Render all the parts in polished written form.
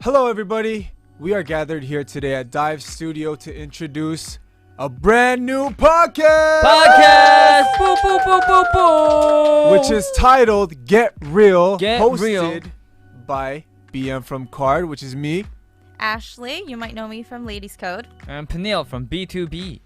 Hello everybody, we are gathered here today at Dive Studio to introduce a brand new podcast! Boo, boo, boo, boo, boo. Which is titled Get Real, Get hosted Real. by BM from Card, which is me. Ashley, you might know me from Ladies Code. And Peniel from B2B.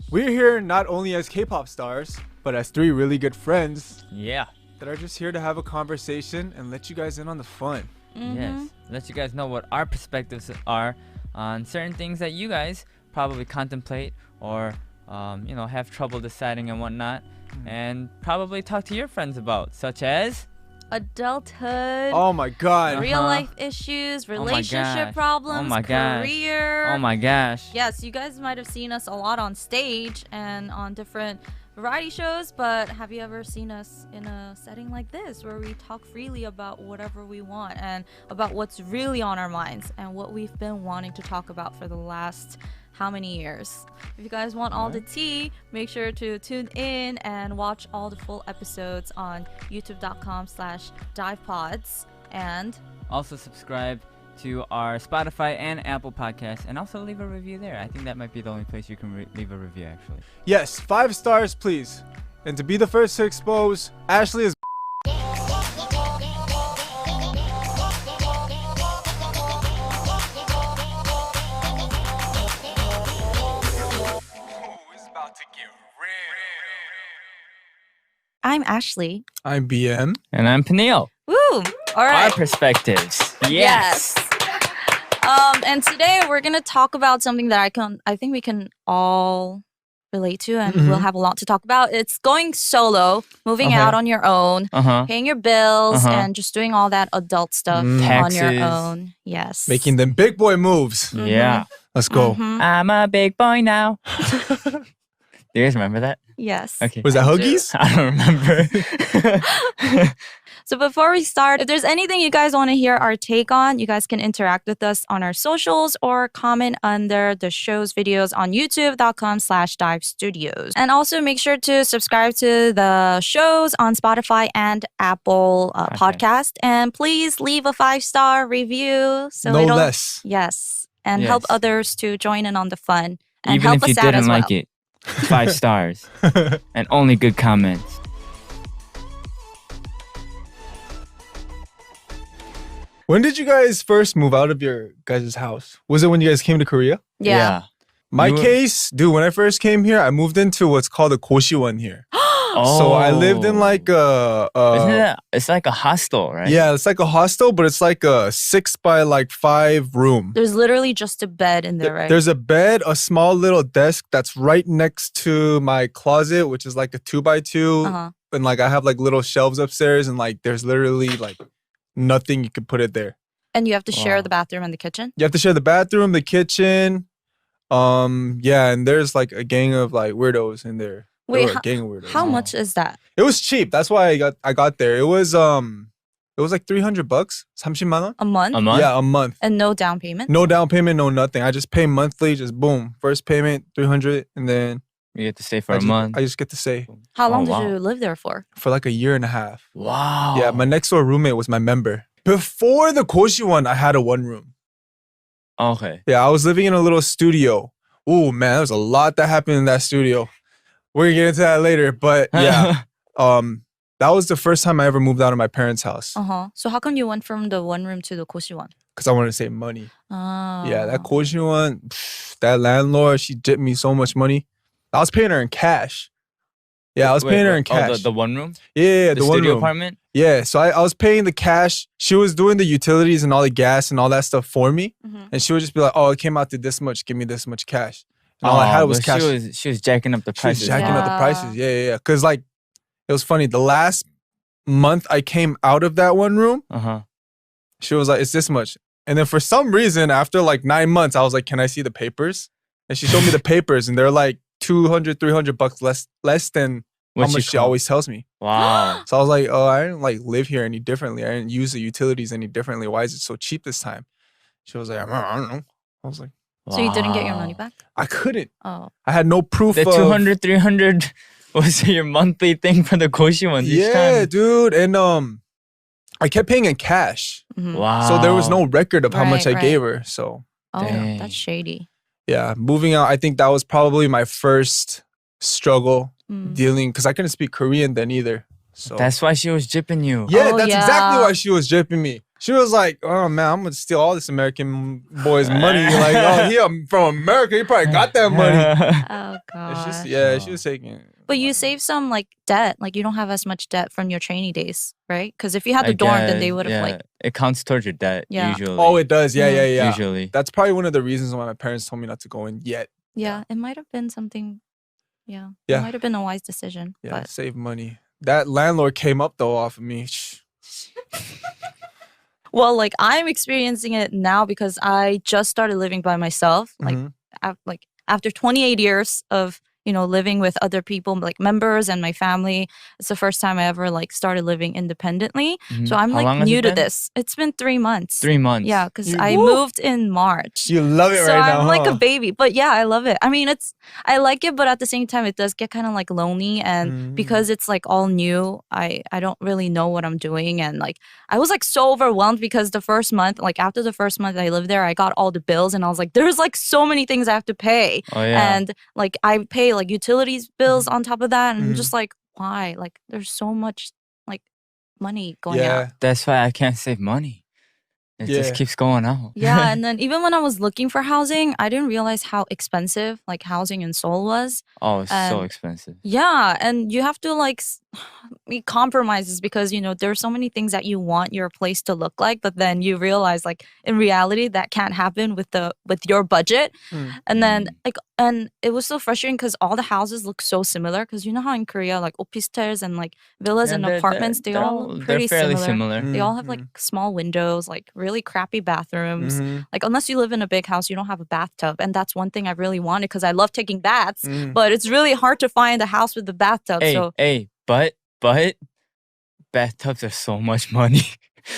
We're here not only as K-pop stars, but as three really good friends Yeah. that are just here to have a conversation and let you guys in on the fun. Yes. Let you guys know what our perspectives are on certain things that you guys probably contemplate or have trouble deciding and whatnot, and probably talk to your friends about, such as Adulthood. Oh my god. Real life issues, relationship gosh. problems, Oh my gosh. career. oh my gosh. Yes, you guys might have seen us a lot on stage and on different variety shows, but have you ever seen us in a setting like this where we talk freely about whatever we want and about what's really on our minds and what we've been wanting to talk about for the last how many years? If you guys want all the tea, make sure to tune in and watch all the full episodes on youtube.com/divepods, and Also subscribe to our Spotify and Apple Podcasts, and also leave a review there. I think that might be the only place you can leave a review, actually. Yes, 5 stars please. And to be the first to expose, Ashley is I'm Ashley. I'm BM. And I'm Peniel. Woo! All right. Our perspectives. Yes. And today we're gonna talk about something that I think we can all relate to, and we'll have a lot to talk about. It's going solo, moving out on your own, paying your bills, and just doing all that adult stuff on your Taxes. own. Yes. Making them big boy moves. Yeah. Let's go. I'm a big boy now. Do you guys remember that? Yes. Okay. Was that Huggies? I don't remember. So before we start, if there's anything you guys want to hear our take on, you guys can interact with us on our socials or comment under the show's videos on youtube.com/dive studios. And also make sure to subscribe to the shows on Spotify and Apple podcast. And please leave a 5-star review. So No it'll, less. Yes. And help Yes. others to join in on the fun. And Even help if you us out as didn't well. like it. 5 stars. And only good comments. When did you guys first move out of your guys' house? Was it when you guys came to Korea? Yeah. My You were- case, dude, when I first came here, I moved into what's called a Goshi-won here. Oh. So I lived in like Isn't it? It's like a hostel, right? yeah, it's like a hostel, but it's like a 6 by like 5 room. There's literally just a bed in there, right? There's a bed, a small little desk that's right next to my closet, which is like a 2 by 2. Uh-huh. And like I have like little shelves upstairs, and like there's literally like nothing you could put it there. And you have to share Wow. the bathroom and the kitchen? You have to share the bathroom, the kitchen. Yeah, and there's like a gang of like weirdos in there. There Wait, were a gang of weirdos. How much is that? It was cheap. That's why I got there. It was like $300. 30만 원? A month? A month? Yeah, a month. And no down payment? No down payment, no nothing. I just pay monthly, just boom. First payment 300, and then You get to stay for I a just, month. I just get to stay How long Oh, did wow. you live there for? for like a year and a half. Wow. Yeah, my next door roommate was my member. Before the Goshi one, I had a 1 room. Okay. Yeah, I was living in a little studio. Ooh, man, there was a lot that happened in that studio. We're gonna get into that later, but yeah, that was the first time I ever moved out of my parents' house Uh-huh. So how come you went from the 1 room to the Goshi one? because I wanted to save money. Oh. Yeah, that Goshi one, that landlord, she dipped me so much money. I was paying her in cash. Yeah, I was paying her in cash. Oh, the 1 room? Yeah, The the one studio room. apartment? Yeah, so I was paying the cash. She was doing the utilities and all the gas and all that stuff for me. Mhm. And she would just be like, oh, it came out to this much. Give me this much cash. And all I had was but cash. She was jacking up the She was prices. jacking up the Yeah. prices. Yeah. Because like, it was funny. The last month I came out of that 1 room, Uh-huh. she was like, it's this much. And then for some reason, after like 9 months, I was like, can I see the papers? And she showed me the papers, and they're like $200, $300 less than how much she always tells me. Wow. So I was like, oh, I didn't like live here any differently. I didn't use the utilities any differently. Why is it so cheap this time? She was like, I don't know. I was like, So you didn't get your money back? I couldn't. Oh. I had no proof The of 200, 300 was your monthly thing for the Goshi one each yeah, time. dude. And I kept paying in cash. Wow. So there was no record of how much I Right. gave her. So Oh, Dang. that's shady. yeah, moving out, I think that was probably my first struggle dealing, because I couldn't speak Korean then either. So That's why she was jipping you. yeah, Oh, that's exactly yeah. why she was dripping me. She was like, "Oh man, I'm gonna steal all this American boy's money." Like, oh, he from America, he probably got that money. Oh It's just, god. yeah, she was taking. But you save some like debt. Like you don't have as much debt from your trainee days, right? Because if you had the I dorm, then they guess, would have like it counts towards your debt Yeah. usually. Oh, it does. Yeah, yeah, yeah. Usually. That's probably one of the reasons why my parents told me not to go in yet. yeah, it might have been something. Yeah. Yeah. It might have been a wise decision. Yeah, But save money. That landlord came up though off of me. well, like I'm experiencing it now because I just started living by myself. Like like after 28 years of living with other people, like members and my family, it's the first time I ever like started living independently. So I'm How long like has new it to been? this. It's been 3 months. 3 months. Yeah, because You- I Woo! moved in March. You love it So right now, I'm like a huh? baby, but yeah, I love it. I mean, I like it, but at the same time, it does get kind of like lonely, and because it's like all new, I don't really know what I'm doing, and like I was like so overwhelmed because the first month, like after the first month I lived there, I got all the bills, and I was like, there's like so many things I have to pay, Oh yeah. and like I pay like utilities bills on top of that, and I'm just like, why? Like there's so much like money going out. Yeah. That's why I can't save money. It Yeah. just keeps going out. Yeah, and then even when I was looking for housing, I didn't realize how expensive like housing in Seoul was. Oh, it's so And- expensive. Yeah, and you have to like make compromises because there are so many things that you want your place to look like, but then you realize like in reality that can't happen with your budget. And then like and it was so frustrating because all the houses look so similar because you know how in Korea like opis텔s and like villas Yeah, and they're- apartments they they're all look they're pretty fairly similar. similar. They all have like small windows, like really crappy bathrooms. Like unless you live in a big house, you don't have a bathtub, and that's one thing I really wanted because I love taking baths. But it's really hard to find a house with a bathtub. Hey, but bathtubs are so much money.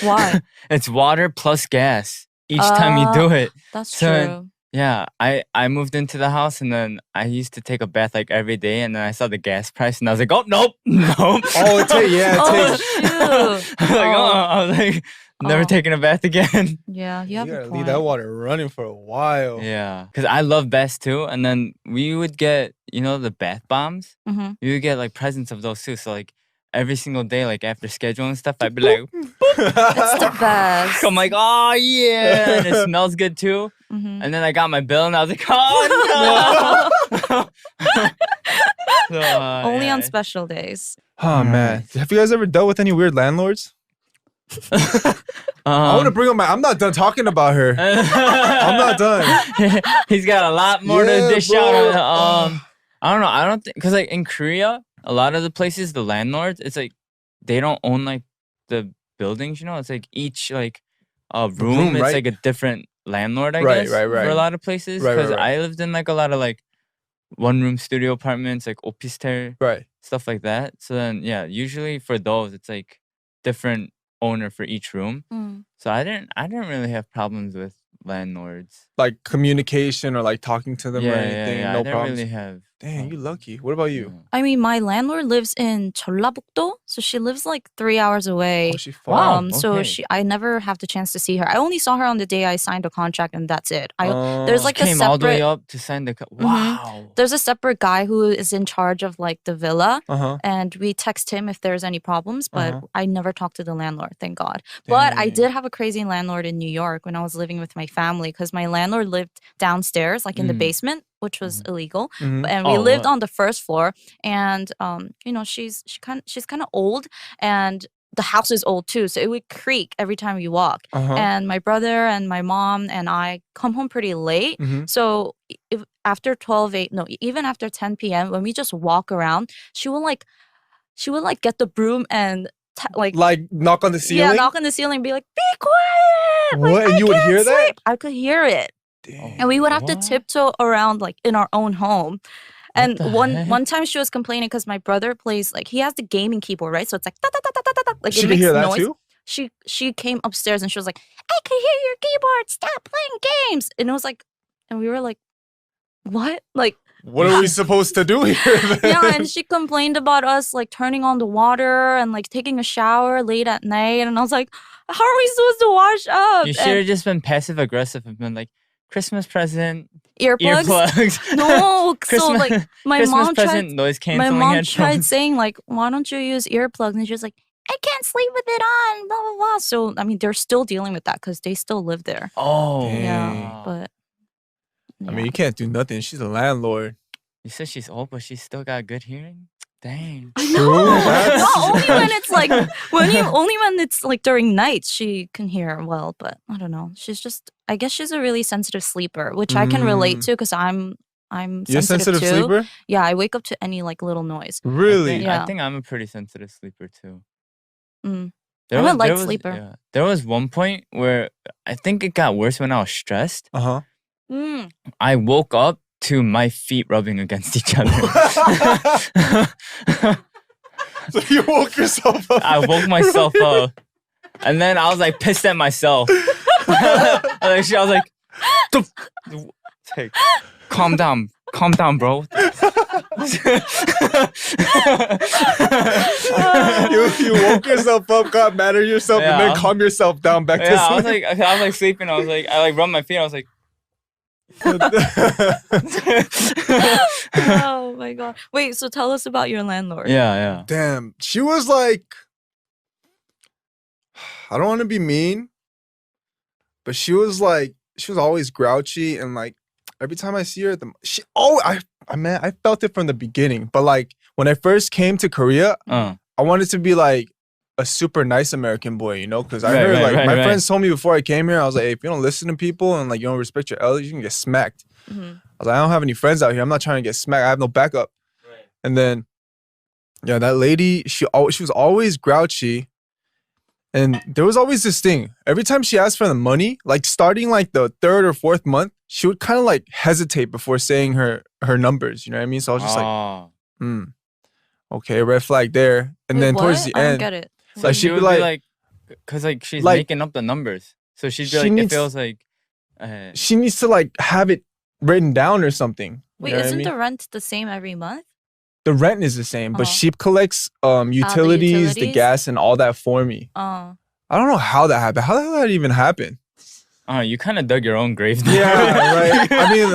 Why? It's water plus gas each time you do it. That's So, true. Yeah, I moved into the house and then I used to take a bath like every day, and then I saw the gas price and I was like, oh nope. Oh, it takes. Oh shoot! I was like, never Oh. taking a bath again. Yeah, you You have a gotta point. leave that water running for a while. Yeah, because I love baths too. And then we would get, the bath bombs. Mm-hmm. We would get like presents of those too. So like every single day, like after schedule and stuff, I'd be like, It's the best. I'm like, oh yeah, and it smells good too. Mhm. And then I got my bill and I was like, oh no. So, Only on yeah. special days. Oh man, have you guys ever dealt with any weird landlords? I want to bring up I'm not done talking about her. I'm not done. He's got a lot more to Yeah, dish bro. out. I don't know. I don't think because like in Korea, a lot of the places, the landlords, it's like they don't own like the buildings. It's like each like room, it's right? like a different landlord. I Right, guess right, right. for a lot of places. Right, right, Because right. I lived in like a lot of like one-room studio apartments, like opistel, Right. stuff like that. So then yeah, usually for those, it's like different owner for each room. Mm. So I didn't really have problems with landlords. Like communication or like talking to them or anything. I No didn't problems. really have. Dang, you lucky. What about you? I mean, my landlord lives in 전라북도, so she lives like 3 hours away. Oh, she far. Wow. So okay. I never have the chance to see her. I only saw her on the day I signed a contract, and that's it. There's Oh. like She a came all the way separate. up to sign the. Wow. There's a separate guy who is in charge of like the villa, Uh-huh. and we text him if there's any problems. But Uh-huh. I never talked to the landlord, thank God. But I Dang. did have a crazy landlord in New York when I was living with my family because my landlord lived downstairs, like in the basement, which was illegal. Mhm. And we Oh, lived what? on the first floor, and she's kind of old, and the house is old too, so it would creak every time you walk. Uh-huh. And my brother and my mom and I come home pretty late, Mhm. so if after 12, even after 10 p.m. when we just walk around, she will like get the broom and like knock on the ceiling? yeah, knock on the ceiling and be like, be quiet. Like, What? And I you would can't hear that? sleep." I could hear it. Dang. And we would have to What? tiptoe around like in our own home. And the one heck? time she was complaining because my brother plays like he has the gaming keyboard, right? So it's like da, da, da, da, da, da, da, like She it could makes hear that noise. too? She came upstairs and she was like, I can hear your keyboard. Stop playing games. And it was like, and we were like, what? Like What are we supposed to do here? Yeah, and she complained about us like turning on the water and like taking a shower late at night. And I was like, how are we supposed to wash up? You should have just been passive aggressive and been like, Christmas present, Earplugs? earplugs. No, so Christmas, like my Christmas mom present, tried. noise My canceling mom headphones. tried saying like, why don't you use earplugs? And she was like, I can't sleep with it on. Blah blah blah. So I mean, they're still dealing with that because they still live there. Oh, Yeah, but. I mean, you can't do nothing. She's a landlord. You said she's old, but she's still got good hearing. Dang. True. No, only when it's like only when it's like during nights she can hear well, but I don't know. She's just I guess she's a really sensitive sleeper, which I can relate to because I'm You're a sensitive too. sleeper? Yeah, I wake up to any like little noise. Really? Yeah. I think I'm a pretty sensitive sleeper too. Mm. There I'm a light was- sleeper. yeah. There was one point where I think it got worse when I was stressed. Uh-huh. Mm. I woke up to my feet rubbing against each other. So you woke yourself up. I woke myself up. And then I was like pissed at myself. I was like, "Hey, calm down, bro." You woke yourself up, got mad at yourself, and then Yeah. calm yourself down back to Yeah, I was sleep. like sleeping. I rubbed my feet. I was like, Oh my god. Wait, so tell us about your landlord. yeah. Damn, she was like, I don't want to be mean, but she was always grouchy, and like every time I see her, I felt it from the beginning. But like when I first came to Korea, I wanted to be like a super nice American boy, you know, because I heard my friends told me before I came here, I was like, hey, if you don't listen to people and like you don't respect your elders, you can get smacked. Mm-hmm. I was like, I don't have any friends out here. I'm not trying to get smacked. I have no backup. Right. And then, yeah, that lady, she was always grouchy. And there was always this thing. Every time she asked for the money, like starting like the 3rd or 4th month, she would kind of like hesitate before saying her numbers. You know what I mean? So I was just like, okay, red flag there. And then towards the I end, don't get it. So like she she'd would be be like, like, because like she's like- making up the numbers. So she'd be She like, needs- it feels like. she needs to like have it written down or something. Wait, you know what I isn't mean? the rent the same every month? The rent is the same, but Oh. she collects utilities, the utilities? gas, and all that for me. Oh. I don't know how that happened. How the hell did that even happen? You kind of dug your own grave. there. Yeah, right. I mean,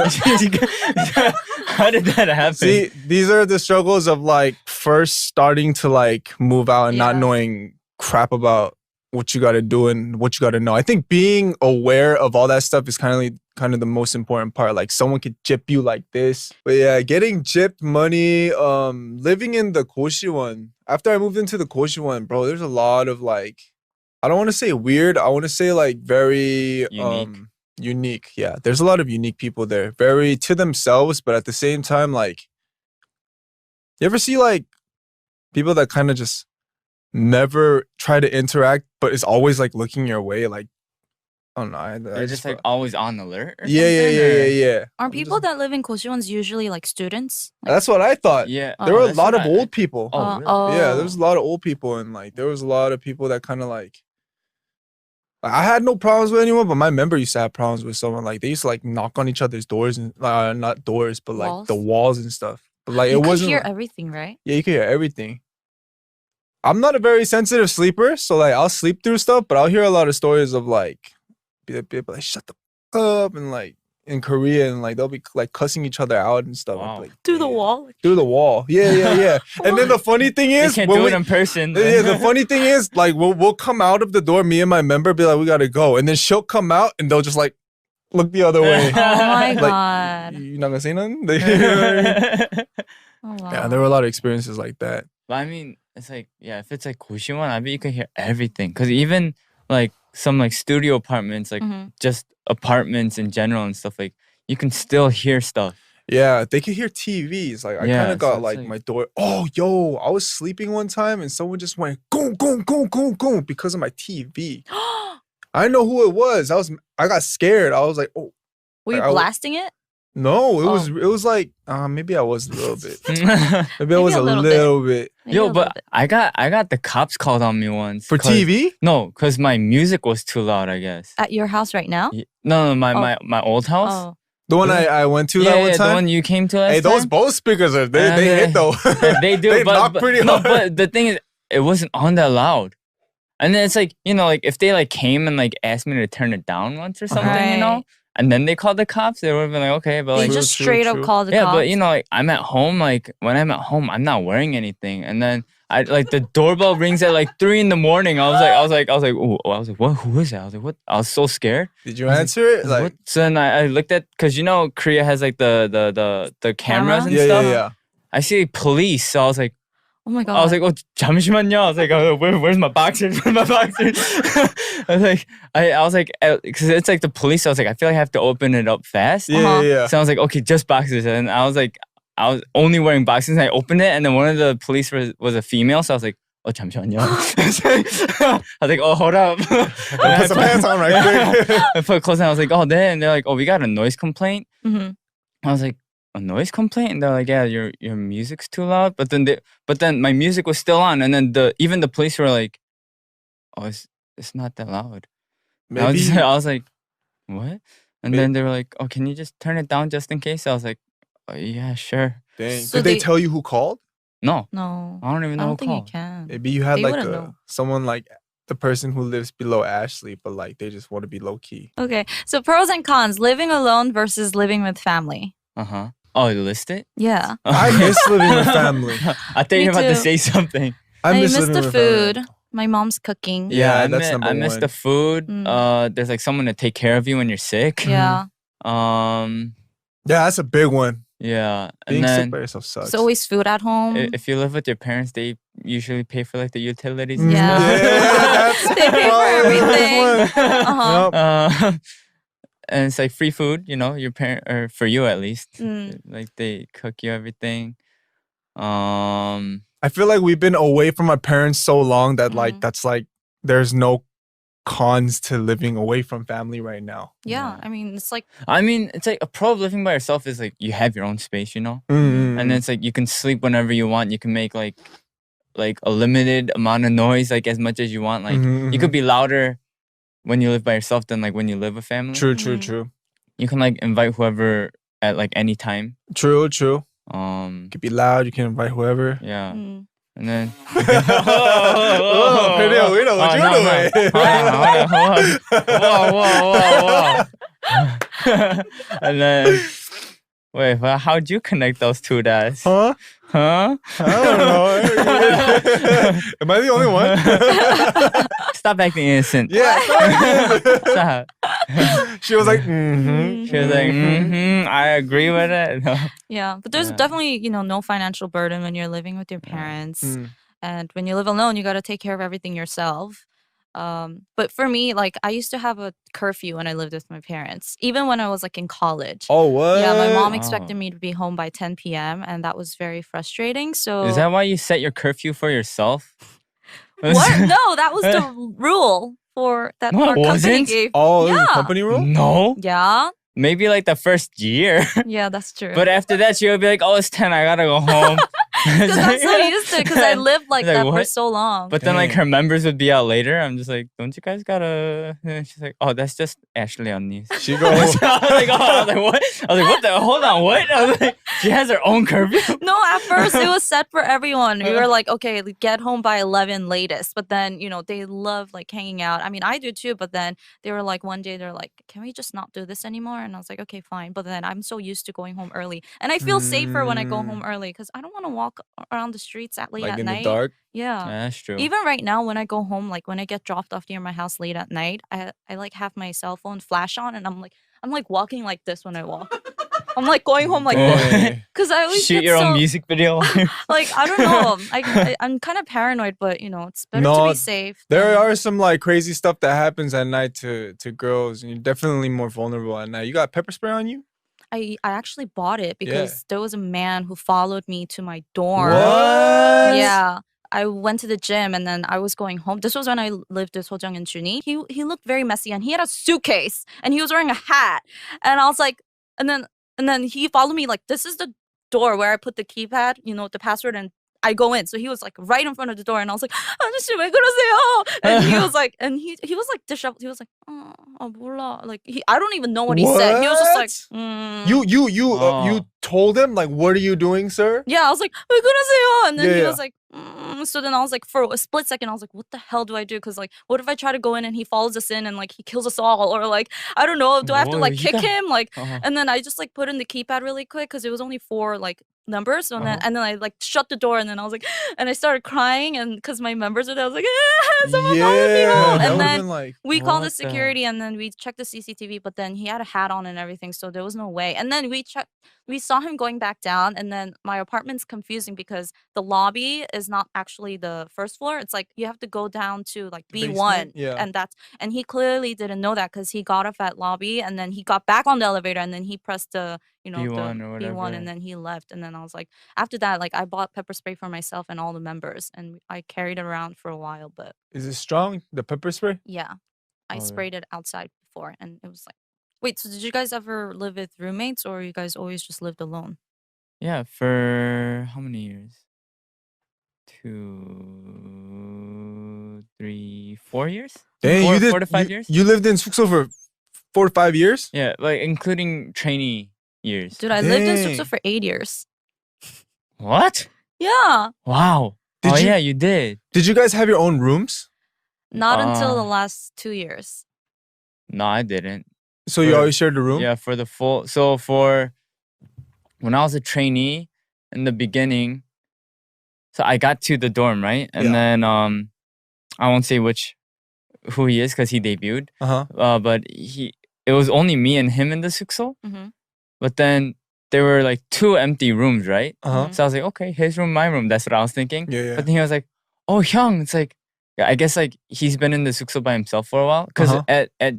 how did that happen? see, these are the struggles of like first starting to like move out and not Yeah. knowing crap about what you got to do and what you got to know. I think being aware of all that stuff is kind of the most important part. Like someone could jip you like this. But yeah, getting gypped money, living in the Koshiwon. After I moved into the Koshiwon, bro, there's a lot of like, I don't want to say weird. I want to say like very unique. Yeah, there's a lot of unique people there. Very to themselves, but at the same time, like, you ever see like people that kind of just never try to interact, but is always like looking your way? Like, I don't know. They're just like always on alert. Or yeah. Aren't people that live in Koshiwons usually like students? Like, That's what I thought. Yeah. There were a that's lot what of I- old people. Oh, really? Yeah, there was a lot of old people, and like there was a lot of people that kind of like I had no problems with anyone, but my member used to have problems with someone. Like they used to like knock on each other's doors and not doors, but like Walls? the walls and stuff. But like you it could wasn't. hear everything, right? Yeah, you can hear everything. I'm not a very sensitive sleeper, so like I'll sleep through stuff, but I'll hear a lot of stories of like people like shut the f- up and like in Korea and like they'll be like cussing each other out and stuff. Wow. Like, Through the damn. wall. Through the wall. Yeah. And then the funny thing They is, can't when do we- it in person. yeah, the funny thing is, like, we'll come out of the door, me and my member, be like, we gotta go. And then she'll come out and they'll just like look the other way. Oh my Like, god. You're not gonna say nothing? You know what I mean? Oh, wow. Yeah, there were a lot of experiences like that. But I mean, it's like, yeah, if it's like Koshiwon, I bet you can hear everything. Because even like some like studio apartments, like Mhm. just apartments in general and stuff, like you can still hear stuff. Yeah, they could hear TVs. Like, I Yeah, kind of got so like it's my door. Oh, yo, I was sleeping one time and someone just went, goom, goom, goom, goom, goom, because of my TV. I didn't know who it was. I got scared. I was like, oh, Were you I- blasting it? no, it Oh. was like, maybe I was a little bit. Maybe I Maybe was a a little little bit. bit. Maybe a Yo, little but bit. I got the cops called on me once. For 'cause- TV? No, because my music was too loud, I guess. At your house right now? No, Oh. my old house. Oh. The one I went to yeah, that one yeah, time. the one you came to last Hey, those time. Bose speakers are they hit though. They do, They but, knock pretty no, hard. but the thing is, it wasn't on that loud. And then it's like, you know, like if they like came and like asked me to turn it down once or something, you know, Right. and then they called the cops, they would have been like, okay, but They like, just True, straight up true. call the yeah, cops. but you know, like I'm at home, like when I'm at home, I'm not wearing anything, and then I like the doorbell rings at like 3 a.m. I was like, what? Who is that? I was like, what? I was so scared. Did you I was answer it? I was Like, what? So then I looked at, cause you know Korea has like the cameras and yeah, stuff. yeah. I see police, so I was like. Oh my god. I was like, oh, 잠시만요. I was like, oh, where's my boxers? Where's my boxers? I was like, because it's like the police. I was like, I feel like I have to open it up fast. Yeah, Uh-huh. yeah, yeah. So I was like, okay, just boxers. And I was like, I was only wearing boxers. And I opened it, and then one of the police was a female. So I was like, oh, 잠시만요. I was like, oh, hold up. And I Put some pants on right quick. I put clothes on. I was like, oh, then they're like, oh, we got a noise complaint. Mhm. I was like, a noise complaint? And they're like, yeah, your music's too loud. But then my music was still on, and then even the police were like, oh, it's not that loud. And Maybe I was like, what? And then they were like, oh, can you just turn it down just in case? I was like, oh, yeah, sure. dang. So Did they they- tell you who called? No, No. I don't even I know don't who think you called. can. Maybe you had They like wouldn't know. someone like the person who lives below Ashley, but like they just want to be low key. Okay. So pros and cons: living alone versus living with family. Uh-huh. Oh, you list it? Yeah. I miss living with family. I thought you Me were about to too. say something. I miss miss living the with food. family. My mom's cooking. Yeah, I that's number miss one. the food. Mm. There's like someone to take care of you when you're sick. Yeah. Um, Yeah, that's a big one. yeah. Being And sick then by yourself sucks. There's always food at home. if you live with your parents, they usually pay for like the utilities and Yeah. stuff. that's They pay for probably the best everything. one. Uh-huh. Yup. And it's like free food, you know, your parent or for you at least. Mm. Like they cook you everything. Um, I feel like we've been away from our parents so long that like Mhm. that's like there's no cons to living away from family right now. Yeah. I mean, it's like I mean, it's like a pro of living by yourself is like you have your own space, you know, Mm. and it's like you can sleep whenever you want. You can make like a limited amount of noise, like as much as you want. Like Mhm, you could be louder when you live by yourself than like when you live with family. True, Mhm. true. You can like invite whoever at like any time. True. You could be loud, you can invite whoever. Yeah. mm. And then Oh, Pedro, we know what you're doing. Whoa. And then wait, well, how'd you connect those two dots? Huh? Huh? I don't know. Am I the only one? Stop acting innocent. Yeah. Stop. She was like, mm-hmm. She was like, I agree with it. No. Yeah. But there's Yeah. definitely, no financial burden when you're living with your parents. Mm. And when you live alone, you got to take care of everything yourself. But for me, like I used to have a curfew when I lived with my parents, even when I was like in college. Oh, what? Yeah, my mom Oh. expected me to be home by 10 p.m. and that was very frustrating. So Is that why you set your curfew for yourself? what? No, that was the rule for that No, it our company wasn't. gave. Oh, this is a Yeah. company rule? No. Yeah, Maybe like the first year. yeah, that's true. But after that, she would be like, oh, it's 10. I gotta go home. Because I'm so used to it because I lived like It's like, that for what? so long. But then like Dang. her members would be out later. I'm just like, don't you guys gotta? And she's like, oh, that's just Ashley on these. She goes, I was like, what? I was like, what the? Hold on, what? I was like, she has her own curfew. No, at first it was set for everyone. We were like, okay, get home by 11 latest. But then, they love like hanging out. I mean, I do too. But then they were like, one day they're like, can we just not do this anymore? And I was like, okay, fine. But then I'm so used to going home early. And I feel safer when I go home early because I don't want to walk around the streets at late like at in night. the dark. Yeah. Yeah, that's true. Even right now, when I go home, like when I get dropped off near my house late at night, I like have my cell phone flash on and I'm like walking like this when I walk. I'm like going home like this. Dang. Because I always Shoot get your so, own music video. like I don't know. I'm kind of paranoid, but it's better to No, be safe. There than- are some like crazy stuff that happens at night to girls, and you're definitely more vulnerable at night. You got pepper spray on you? I actually bought it because there was a man who followed me to my dorm. What? Yeah. I went to the gym and then I was going home. This was when I lived with Sojang and Junhee. He looked very messy and he had a suitcase and he was wearing a hat. And I was like, and then he followed me like, this is the door where I put the keypad, the password, and I go in. So he was like right in front of the door, and I was like, 아저씨 왜 그러세요? And he was like, he was like disheveled. He was like, 몰라. Like I don't even know what he said. He was just like, You told him like, what are you doing, sir? yeah. I was like, 왜 그러세요? And then Yeah, he yeah. was like, so then I was like, for a split second, I was like, what the hell do I do? Because like, what if I try to go in and he follows us in and like he kills us all, or like I don't know, do I have to Whoa, like you kick got- him? Like, Uh-huh. and then I just like put in the keypad really quick because it was only 4 like numbers, and then Uh-huh. and then I like shut the door, and then I was like, and I started crying, and because my members were there, I was like, someone follow me Yeah, home. that And would've then been like, we called the What the- security, and then we checked the CCTV, but then he had a hat on and everything, so there was no way. And then we saw him going back down, and then my apartment's confusing because the lobby is not actually the first floor. It's like you have to go down to like The B1, basement? Yeah. and he clearly didn't know that because he got off at lobby, and then he got back on the elevator, and then he pressed the B1 the or B1, whatever. and then he left. And then I was like, after that, like I bought pepper spray for myself and all the members, and I carried it around for a while. But is it strong? The pepper spray? yeah, I Oh, sprayed it outside before, and it was like, wait, so did you guys ever live with roommates, or you guys always just lived alone? Yeah, for how many years? 2, 3, 4 years? Dang, Four- you did 4 to 5 years? You lived in 숙소 for 4 to 5 years? Yeah, like including trainee years. Dude, I lived in Sukso Dang. for 8 years. What? Yeah, Wow. Did you- yeah, you did. Did you guys have your own rooms? not until the Uh, last 2 years. No, I didn't. So you For- always shared a room? Yeah, for the full. So for when I was a trainee in the beginning, so I got to the dorm, right? And Yeah. then I won't say who he is because he debuted. Uh-huh. But it was only me and him in the 숙so. Mm-hmm. But then there were like 2 empty rooms, right? Uh-huh. So I was like, okay, his room, my room. That's what I was thinking. Yeah, yeah. But then he was like, oh, Hyung. It's like, yeah, I guess like he's been in the 숙so by himself for a while. Because Uh-huh. at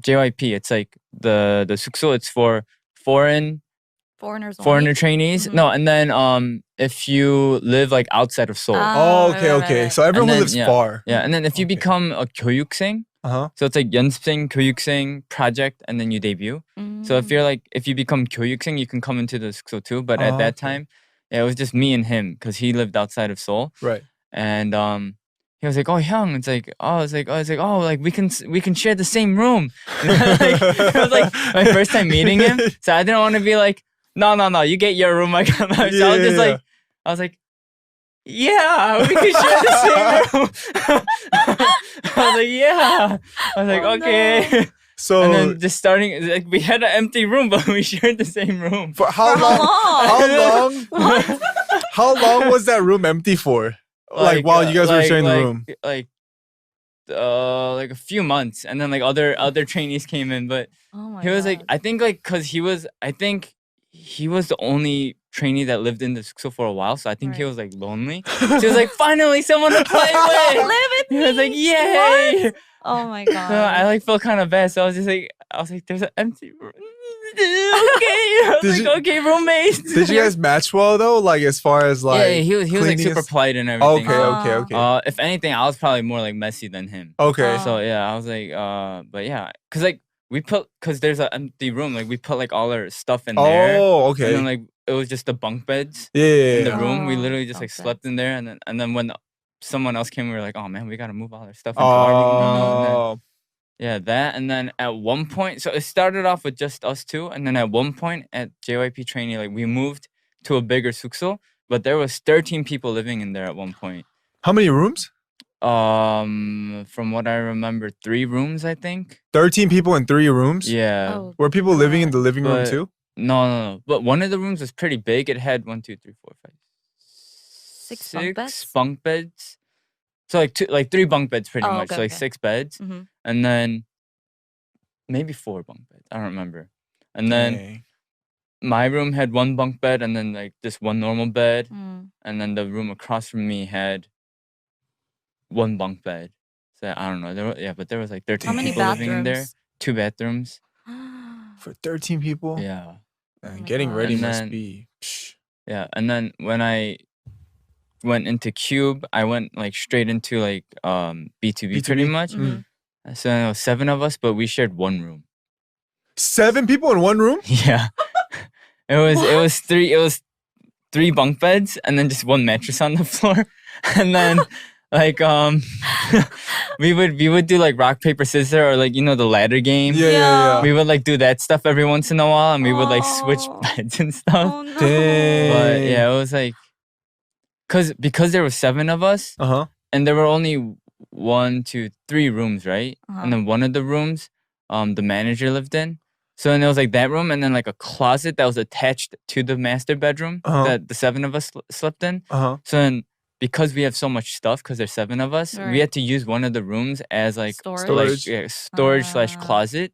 JYP, it's like the 숙so, it's for foreigner Foreigners trainees. Mhm. No, and then if you live like outside of Seoul. Oh, right, okay, right, okay. right. So everyone then, lives yeah. far. Yeah, and then if you Okay. become a 교육생, Uh-huh. so it's like 연습생, 교육생, project, and then you debut. So if you become 교육생, you can come into the 숙소 too. But at that okay. time, yeah, it was just me and him because he lived outside of Seoul. Right. And he was like, oh, Hyung. It's like, like we can share the same room. Like, it was like my first time meeting him, so I didn't want to be like, no, you get your room, I got mine. So I was just Yeah. like, yeah, we can share the same room. I was like, yeah. I was like, Oh, okay. So And then just starting, like we had an empty room, but we shared the same room. for how For long? how long? How long? How long was that room empty for? Like while you guys were sharing the room. Like a few months, and then like other trainees came in, but Oh my he was like, God. I think like because he was the only trainee that lived in the 숙so for a while, so I think he Right. was like lonely. So he was like, finally someone to play with. Live with He was like, me. yay! Oh my God. So I like felt kind of bad, so I was like, there's an empty room. Okay, I was Did like, you- okay, roommates. Did you guys match well though? Like as far as like yeah, he was like super cleanliness? polite and everything. Okay, Oh. okay, okay. If anything, I was probably more like messy than him. Okay. Oh. So yeah, I was like, but yeah, cause there's an empty room, like we put like all our stuff in there, Oh, and okay. then like it was just the bunk beds Yeah, in the yeah. room. We Oh, literally just like bunk slept in there, and then when someone else came, we were like, oh man, we gotta move all our stuff into our room now. And then, Oh, yeah, that, and then at one point, so it started off with just us two, and then at one point at JYP trainee, like we moved to a bigger 숙so, but there was 13 people living in there at one point. how many rooms? From what I remember, 3 rooms, I think. 13 people in 3 rooms? Yeah. Oh, Were people living in the living room But- too? No. But one of the rooms was pretty big. It had 1, 2, 3, 4, 5, 6 bunk beds? bunk beds. So like 3 bunk beds pretty Oh, much. okay, So like okay. 6 beds. Mhm. And then maybe 4 bunk beds. I don't remember. And then Dang. my room had 1 bunk bed and then like just 1 normal bed. Mm. And then the room across from me had 1 bunk bed. So I don't know. But there was like 13 How many people living in there. bathrooms? 2 bathrooms. For 13 people? Yeah. Oh Man, my getting God. ready And must then- be. Psh. Yeah, and then when I went into Cube, I went like straight into like B2B pretty B2B? much. Mhm. So there was 7 of us, but we shared 1 room. 7 people in one room? Yeah, it was 3 bunk beds and then just 1 mattress on the floor, and then like we would do like rock paper scissors or like the ladder game. Yeah. We would like do that stuff every once in a while, and we would like switch Oh. beds and stuff. Oh no. Dang. But yeah, it was like because there were 7 of us, and there were only 1, 2, 3 rooms, right? And then one of the rooms, the manager lived in. So then there was like that room, and then like a closet that was attached to the master bedroom that the 7 of us slept in. So then, because we have so much stuff, because there's 7 of us, we had to use one of the rooms as like storage slash closet,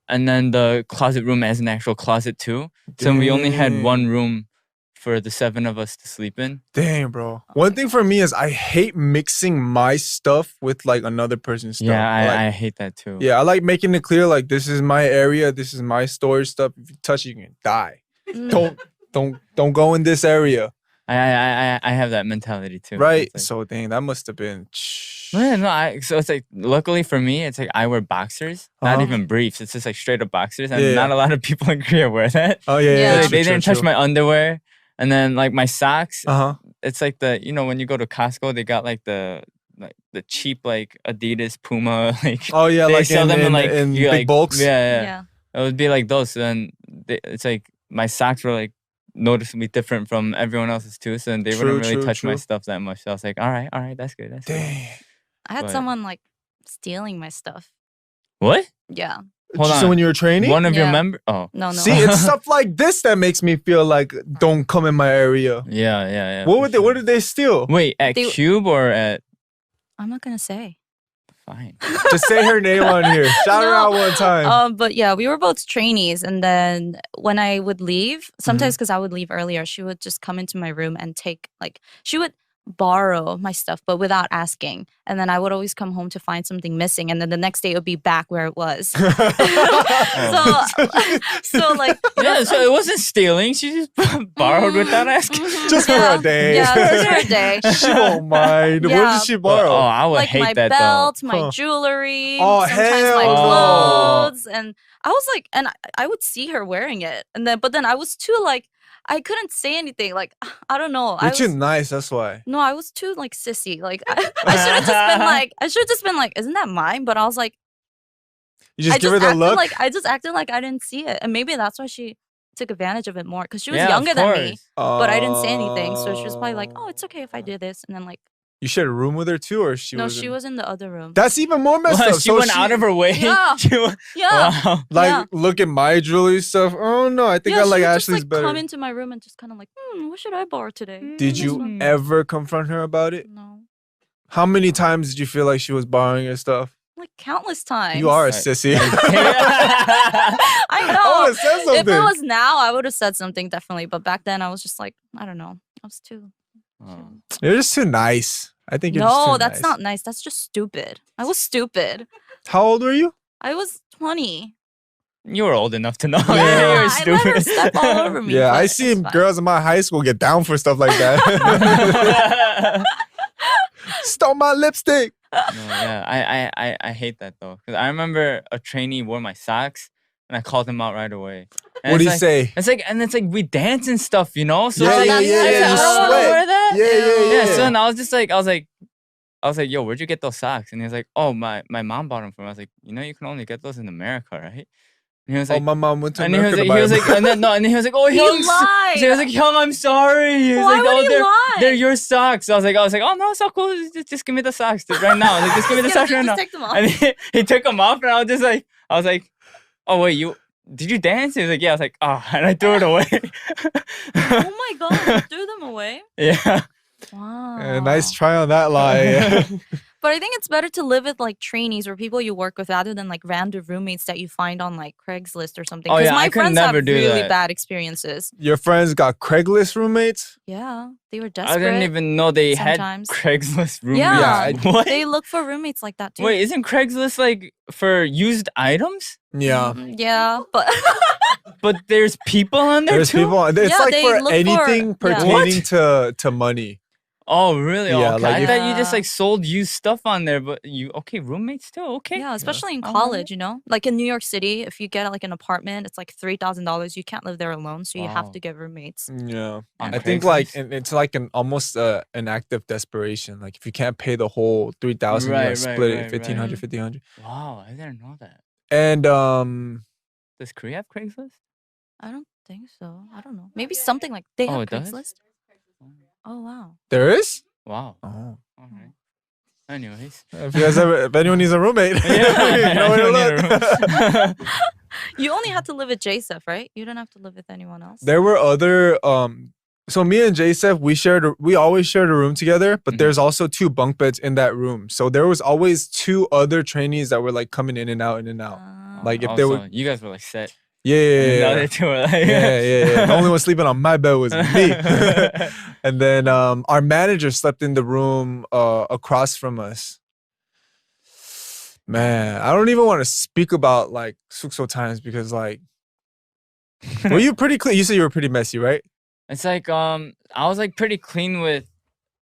and then the closet room as an actual closet too. So we only had 1 room for the 7 of us to sleep in. Dang, bro. One thing for me is I hate mixing my stuff with like another person's stuff. Yeah, I hate that too. Yeah, I like making it clear like this is my area, this is my storage stuff. If you touch it, you can die. Don't go in this area. I have that mentality too. Right. Like, So dang, that must have been. no, so it's like luckily for me, it's like I wear boxers, not even briefs. It's just like straight up boxers, and not a lot of people in Korea wear that. Oh yeah. They didn't touch my underwear, and then like my socks. It's like when you go to Costco, they got like the cheap like Adidas, Puma, like they like sell them in like in big bulks. Yeah. It would be like those. So then it's like my socks were like noticeably different from everyone else's too. So then they wouldn't really touch my stuff that much. So I was like, all right, that's good. That's Dang. good. I had someone like stealing my stuff. What? Yeah. Hold on. So when you were training, one of your members. Oh. No. See, it's stuff like this that makes me feel like don't come in my area. Yeah. What did they steal? Wait, at Cube or at? I'm not gonna say. Fine. Just say her name on here. Shout her out one time. But yeah, we were both trainees, and then when I would leave, sometimes because I would leave earlier, she would just come into my room and she would borrow my stuff, but without asking. And then I would always come home to find something missing, and then the next day it would be back where it was. So like so it wasn't stealing. She just borrowed without asking. Just for a day. Yeah, just for a day. She won't mind. What did she borrow? I would like hate my that belt, though. my jewelry, Oh, sometimes my hell clothes, and I was like, and I would see her wearing it, but then I was too like. I couldn't say anything. Like, I don't know. You're too nice, that's why. No, I was too like sissy. Like, I should have just been like, isn't that mine? But I was like, you just give her the look. I just acted like I didn't see it, and maybe that's why she took advantage of it more because she was younger than me. But I didn't say anything, so she was probably like, oh, it's okay if I do this, and then like. You shared a room with her too, or she was? No, she was in the other room. That's even more messed up. She went out of her way. Yeah. Wow. Like, look at my jewelry stuff. Oh no, I think I like Ashley's just, better. Come into my room and just kind of like, what should I borrow today? Did you ever confront her about it? No. How many times did you feel like she was borrowing your stuff? Like countless times. You are a sissy. I know. I would have said something. If it was now, I would have said something definitely. But back then, I was just like, I don't know. I was too. You're just too nice. I think you're just too nice. No, that's not nice. That's just stupid. I was stupid. How old were you? I was 20. You were old enough to know. Yeah, you were I let her step all over me. Yeah, I seen girls in my high school get down for stuff like that. Stole my lipstick. No, yeah, I hate that though. Because I remember a trainee wore my socks and I called him out right away. And what did he say? It's like we dance and stuff, you know? So yeah. I don't want to wear that. Yeah. So then I was like, yo, where'd you get those socks? And he was like, oh, my mom bought them for me. I was like, you can only get those in America, right? And he was like, my mom went to and America. He was like, and then he was like, oh, Hyung, he was like, Hyung, I'm sorry. He was Why like, would he lie? They're your socks. So I was like, oh no, it's so cool. Just give me the socks right now. I was like, just give me the socks right now. Take them off. And he took them off, and I was like, oh wait, did you dance? He was like, yeah. I was like, oh, and I threw it away. Oh my god, you threw them away? Yeah. Wow. Yeah, nice try on that lie. But I think it's better to live with like trainees or people you work with rather than like random roommates that you find on like Craigslist or something. Oh yeah, my I could friends never have do really that. bad experiences. Your friends got Craigslist roommates? Yeah, they were desperate. I didn't even know they sometimes. had Craigslist roommates. Yeah, What? They look for roommates like that too. Wait, isn't Craigslist like for used items? Yeah. Yeah, but But there's people on there There's too? people. It's Yeah, like they for look anything for- yeah. pertaining to money. Oh, really? Yeah, Okay. like I if- thought you just like sold used stuff on there, but you roommates too? Okay. Yeah, especially in Oh, college, you know? Like in New York City, if you get like an apartment, it's like $3,000. You can't live there alone, so you have Wow. to get roommates. Yeah, On I think like Craigslist? it's like an almost an act of desperation. Like if you can't pay the whole 3,000, you Right, gotta right, split right, it 1,500, right. 1,500. Wow, I didn't know that. And Does Korea have Craigslist? I don't think so. I don't know. Maybe something like they Oh, have it does? Craigslist. Oh wow. there is. Wow. Oh, All right. Anyways. if you guys ever, if anyone needs a roommate, you know where to look. You only had to live with Joseph, right? You didn't have to live with anyone else. There were other so me and Joseph, we always shared a room together, but Mhm. there's also 2 bunk beds in that room. So there was always 2 other trainees that were like coming in and out, in and out. Like, if oh, they so would- you guys were like set. Yeah, And then yeah, the yeah. other two were like Yeah. The only one sleeping on my bed was me. And then our manager slept in the room across from us. Man, I don't even want to speak about like 숙소 times because like, were you pretty clean? You said you were pretty messy, right? It's like I was like pretty clean with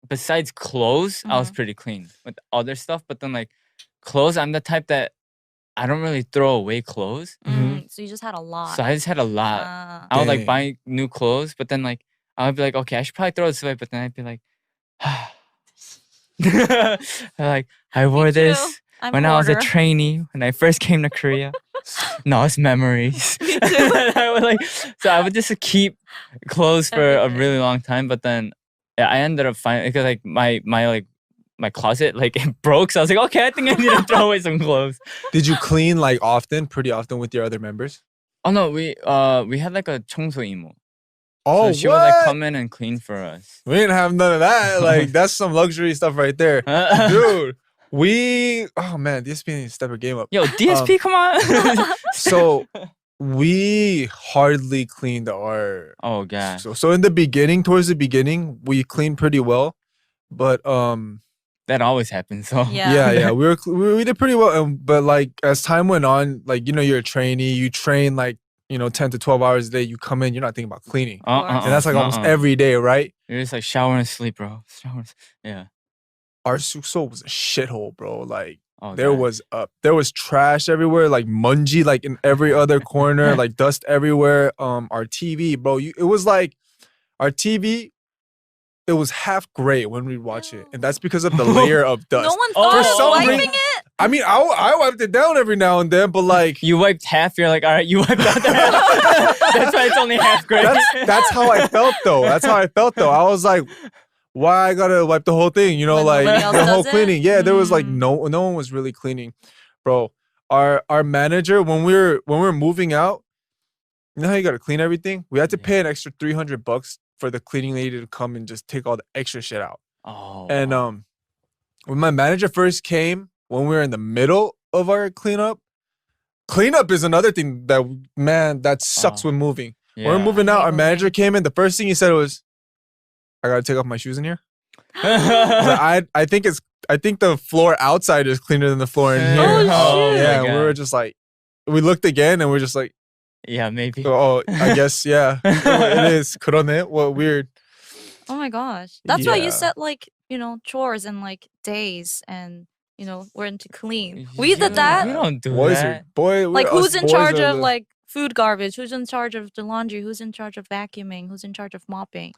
besides clothes, I was pretty clean with other stuff, but then like clothes, I'm the type that I don't really throw away clothes. So you just had a lot. So I just had a lot. Ah. I would like Dang. buy new clothes, but then like I would be like, okay, I should probably throw this away, but then I'd be like, like I wore Me too. this I'm when I was a hoarder. trainee when I first came to Korea. No, it's memories. Me too. I would like, so I would just keep clothes for a Everything. really long time, but then yeah, I ended up finding because like my closet like it broke, so I was like, okay, I think I need to throw away some clothes. Did you clean like pretty often with your other members? Oh no, we had like a 청소 이모. Oh, So she would like come in and clean for us. We didn't have none of that. Like that's some luxury stuff right there, dude. Oh man, DSP needs to step a game up. Yo, DSP, come on. So we hardly cleaned our. Oh god. So in the beginning, towards the beginning, we cleaned pretty well, but That always happens. So Yeah. we did pretty well. But like as time went on, like you're a trainee, you train like 10 to 12 hours a day. You come in, you're not thinking about cleaning, and that's like almost every day, right? You're just like shower and sleep, bro. Yeah. Our 숙소 was a shithole, bro. Like Oh, there God. was trash everywhere, like munji, like in every other corner, like dust everywhere. Our TV, bro, it was like our TV. It was half gray when we watch it, and that's because of the layer of dust. No one Oh, thought for of some wiping reason- it. I mean, I wiped it down every now and then, but like You wiped half. You're like, all right, you wiped out the half. That's why it's only half gray. that's how I felt though. I was like, why I gotta wipe the whole thing? When Like nobody else the whole does it? cleaning. Yeah, there was like no one was really cleaning, bro. Our manager when we were moving out, you know how you gotta clean everything. We had to pay an extra $300 for the cleaning lady to come and just take all the extra shit out. Oh. And when my manager first came, when we were in the middle of our cleanup is another thing that sucks when moving. When we're moving I out, hate our manager moving. came in. The first thing he said was, "I gotta take off my shoes in here." I think the floor outside is cleaner than the floor in here. Oh, shoot. Yeah, my we were God. just like, we looked again and we're just like, Yeah, maybe. oh, I guess yeah, it is. 그러네. What weird. Oh my gosh. That's why Yeah. you set like, chores and like days and, when to clean. We did that. You don't do Boys that. are boy. Like who's in boys charge are of the- like food garbage? Who's in charge of the laundry? Who's in charge of vacuuming? Who's in charge of mopping?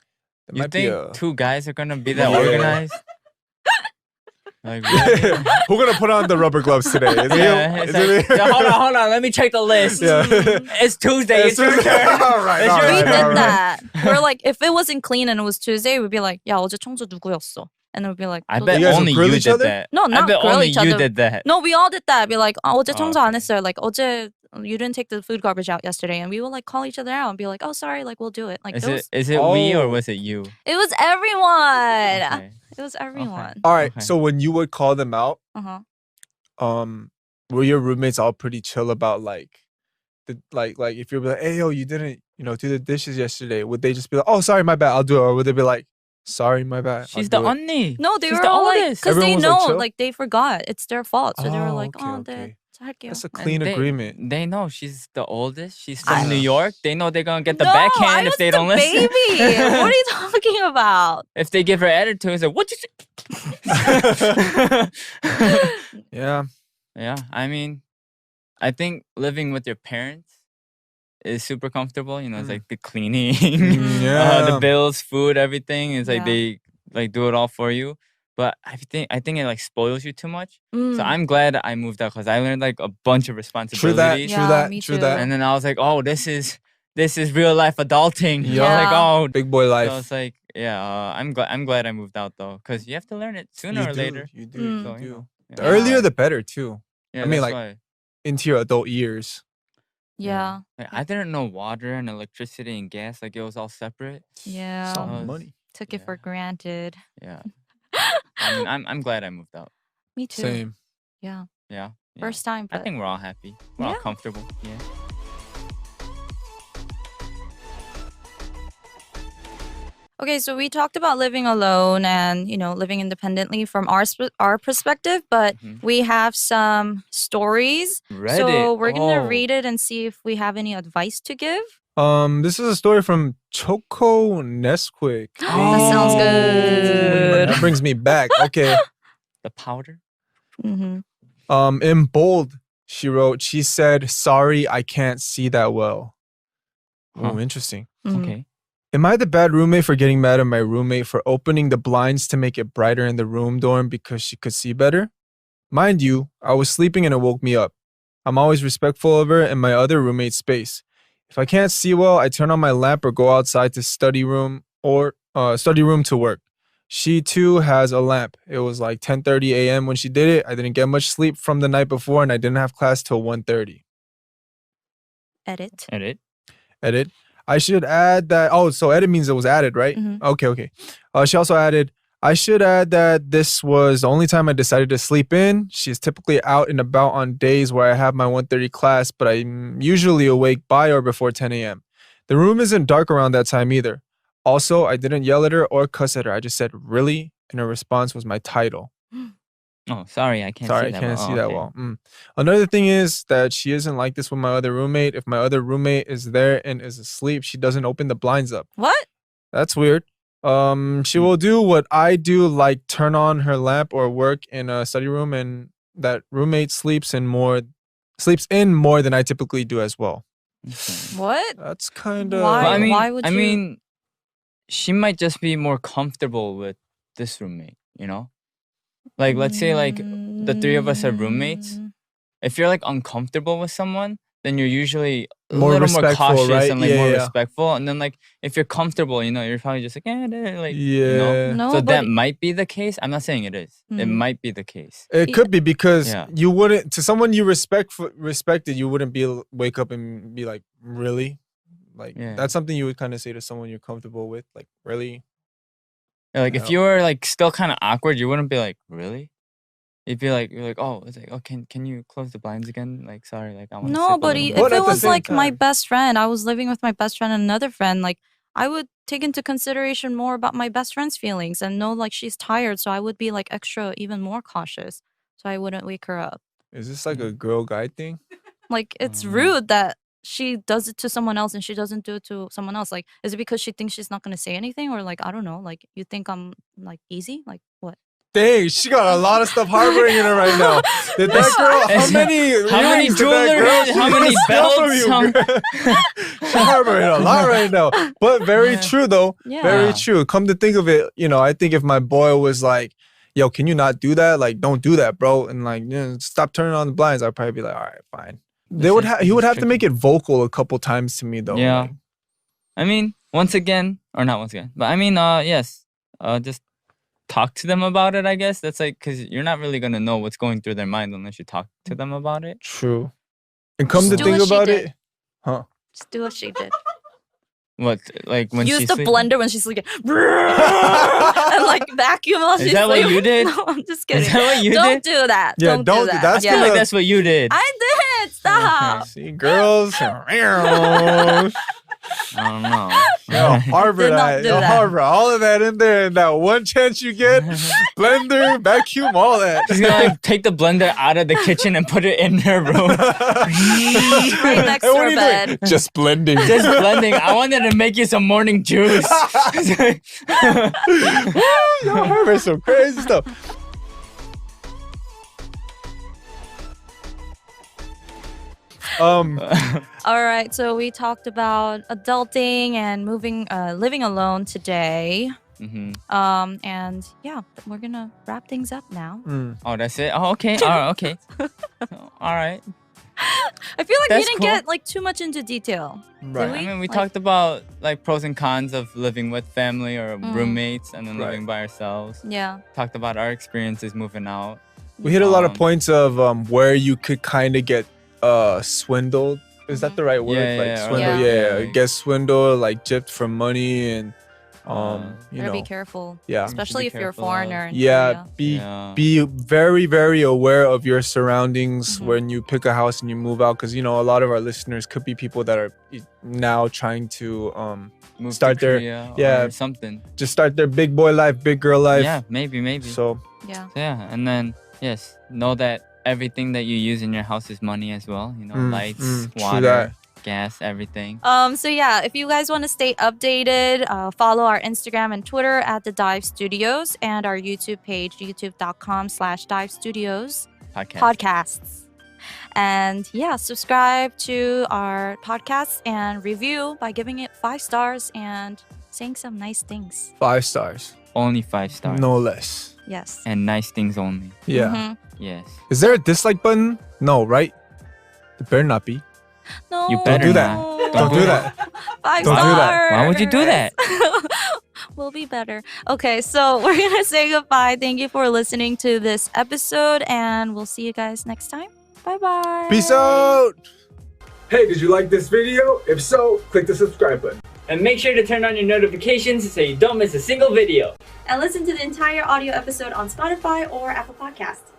It You might be think a- 2 guys are gonna be that Yeah. organized? Like, really? Who gonna put on the rubber gloves today? Is it Yeah, you? it's Is it like, me? yeah, hold on. Let me check the list. Yeah. It's Tuesday. It's your turn. all right, It's all your We right, did all right. that. We're like, if it wasn't clean and it was Tuesday, we'd be like, "야 어제 청소 누구였어?" And then we'd be like, I "너 bet You guys would only grill you each did other? that. No, I not bet grill only each you other. did that. No, we all did that. Be like, 어제 Oh, 청소 안 okay. 했어요. Like 어제 you didn't take the food garbage out yesterday, and we would like call each other out and be like, "Oh, sorry, like we'll do it." Like Is those. it we or Oh. was it you? It was everyone. Okay. It was everyone. All right. Okay. So when you would call them out, Uh-huh. were your roommates all pretty chill about like like if you're like, hey yo, you didn't do the dishes yesterday? Would they just be like, oh sorry, my bad, I'll do it, or would they be like, sorry, my bad, I'll She's the do it? 언니. No, they She's were the all like, oldest. because they Everyone was, like, know, chill? like they forgot. It's their fault. So they were Oh, like, okay, oh, okay. 할게요. That's a And clean agreement. They know she's the oldest. She's from New York. They know they're gonna get the no, backhand I if they was don't the listen. baby. What are you talking about? If they give her attitude, it's like, what you say? Yeah. Yeah, I mean, I think living with your parents is super comfortable. You know, it's like the cleaning, Yeah. the bills, food, everything. It's like Yeah. they like do it all for you. But I think it like spoils you too much. So Mm. I'm glad I moved out because I learned like a bunch of True that. responsibilities. True Yeah, that. me True too. that. And then I was like, oh, this is real life adulting. Yeah. I was like, oh, Big boy life. so it's like, yeah, I'm glad I moved out though, because you have to learn it sooner You or do. later. You do. Mm. You So, do. you know, The yeah, earlier, that's the why. better too. Yeah, I mean, that's like why. into your adult years. Yeah. Like, I didn't know water and electricity and gas, like it was all separate. Yeah. It's all I was- money. Took it Yeah. for granted. Yeah. I mean, I'm glad I moved out. Me too. Same. Yeah. Yeah. First time, I but think we're all happy. We're all Yeah. comfortable. Yeah. okay. So we talked about living alone and living independently from our perspective, but Mhm. we have some stories. Reddit. So we're gonna Oh. read it and see if we have any advice to give. This is a story from Choco Nesquik. That sounds good. That brings me back. Okay. The powder. Mm-hmm. In bold, she wrote, she said, "Sorry, I can't see that well." Huh. Oh, interesting. Mm-hmm. Okay. Am I the bad roommate for getting mad at my roommate for opening the blinds to make it brighter in the room dorm because she could see better? Mind you, I was sleeping and it woke me up. I'm always respectful of her and my other roommate's space. If I can't see well, I turn on my lamp or go outside to study room to work. She too has a lamp. It was like 10:30 a.m. when she did it. I didn't get much sleep from the night before and I didn't have class till 1:30. Edit. Edit. I should add that. Oh, so edit means it was added, right? Mhm. Okay. She also added, I should add that this was the only time I decided to sleep in. She's typically out and about on days where I have my 1:30 class, but I'm usually awake by or before 10 a.m. The room isn't dark around that time either. Also, I didn't yell at her or cuss at her. I just said, "Really?" And her response was my title. Oh, sorry, I can't Sorry, see I that can't well. see Oh, that okay. well. Another thing is that she isn't like this with my other roommate. If my other roommate is there and is asleep, she doesn't open the blinds up. What? That's weird. She will do what I do, like turn on her lamp or work in a study room, and that roommate sleeps in more than I typically do as well. Okay. What? That's kind of. Why? But I mean, Why would I you- mean, she might just be more comfortable with this roommate, you know? Like, let's say, like, the three of us are roommates. Mm, If you're, like, uncomfortable with someone, then you're usually a More little more respectful, cautious right? and, like, Yeah, more yeah. respectful. And then, like, if you're comfortable, you're probably just like, like, Yeah. No, so but that might be the case. I'm not saying it is. It Mm. might be the case. It could be because Yeah. you wouldn't, to someone you respected, you wouldn't wake up and be like, "Really?" Like Yeah. that's something you would kind of say to someone you're comfortable with, like, "Really?" Like, Yeah. if you were, like, still kind of awkward, you wouldn't be like, really? You'd be like, you're like, oh, it's like, oh, can you close the blinds again? Like, sorry, like, I want to No, but But if at it the was same like my time- best friend, I was living with my best friend and another friend, like I would take into consideration more about my best friend's feelings and know like she's tired, so I would be like extra even more cautious, so I wouldn't wake her up. Is this like a girl guy thing? Like it's Mm. rude that she does it to someone else and she doesn't do it to someone else. Like, is it because she thinks she's not gonna say anything, or like I don't know, like you think I'm like easy, like what? Dang, she got a lot of stuff harboring in her right now. Did that girl? How It's- many? how many earrings did that jewelry, girl- how many steal from belts, you, how- girl? She's harboring a lot right now. But very Yeah. true though. Yeah. Very Yeah. true. Come to think of it, I think if my boy was like, "Yo, can you not do that? Like, don't do that, bro," and like, stop turning on the blinds, I'd probably be like, "All right, fine." He would This have is to make it vocal a couple times to me though. Yeah. like, I mean, once again, or not once again, but I mean, yes, just talk to them about it, I guess. That's like, because you're not really going to know what's going through their mind unless you talk to them about it. true. And come Just to do think what she about did. it, huh? Just do what she did. What, like when Use she's the sleeping? blender when she's sleeping, and like vacuum while Is she's that what sleeping. you did? No, I'm just kidding. Is that what you Don't did? do that. Yeah, don't don't do do- that. that's I feel yeah. like that's what you did. I did. Stop. See, girls. I don't know. Yo, Harvard, Did not do that. Harvard, all of that in there, and that one chance you get, blender, vacuum, all that. She's gonna like take the blender out of the kitchen and put it in her room. Right next Hey, to what are her you bed. doing? Just blending. Just blending. I wanted to make you some morning juice. Yo, Harvard, some crazy stuff. All right, so we talked about adulting and living alone today. Mhm. And yeah, we're gonna wrap things up now. Oh, that's it. Oh, okay. All right. Okay. All right. I feel like we That's didn't cool. get like too much into detail. Right. I mean, we Like- talked about like pros and cons of living with family or roommates and then Right. living by ourselves. Yeah. Talked about our experiences moving out. We hit a lot of Um, points of where you could kind of get swindled. Is that the right word? Yeah, like yeah, swindle, yeah. yeah. Get swindled, like gypped for money, and you Better know, be careful. yeah. Especially if you're a careful of. foreigner. In yeah. Korea. Yeah. Be very, very aware of your surroundings Mhm. when you pick a house and you move out, because you know a lot of our listeners could be people that are now trying to Move start to their- Korea yeah. or something. just start their big boy life, big girl life. Yeah, maybe. So Yeah. Yeah, and then yes, know that everything that you use in your house is money as well. You know, lights, true water, that. gas, everything. So yeah, if you guys want to stay updated, follow our Instagram and Twitter at the Dive Studios and our YouTube page, youtube.com/Dive Studios podcasts. And yeah, subscribe to our podcast and review by giving it 5 stars and saying some nice things. 5 stars, Only 5 stars. no less. Yes. And nice things only. Yeah. Mhm. Yes. Is there a dislike button? No, right? There better not be. No. You Don't better do that. not. Don't do that. 5 Don't do that. stars. Why would you do that? We'll be better. Okay, so we're gonna say goodbye. Thank you for listening to this episode, and we'll see you guys next time. Bye bye. Peace out. Hey, did you like this video? If so, click the subscribe button. And make sure to turn on your notifications so you don't miss a single video. And listen to the entire audio episode on Spotify or Apple Podcasts.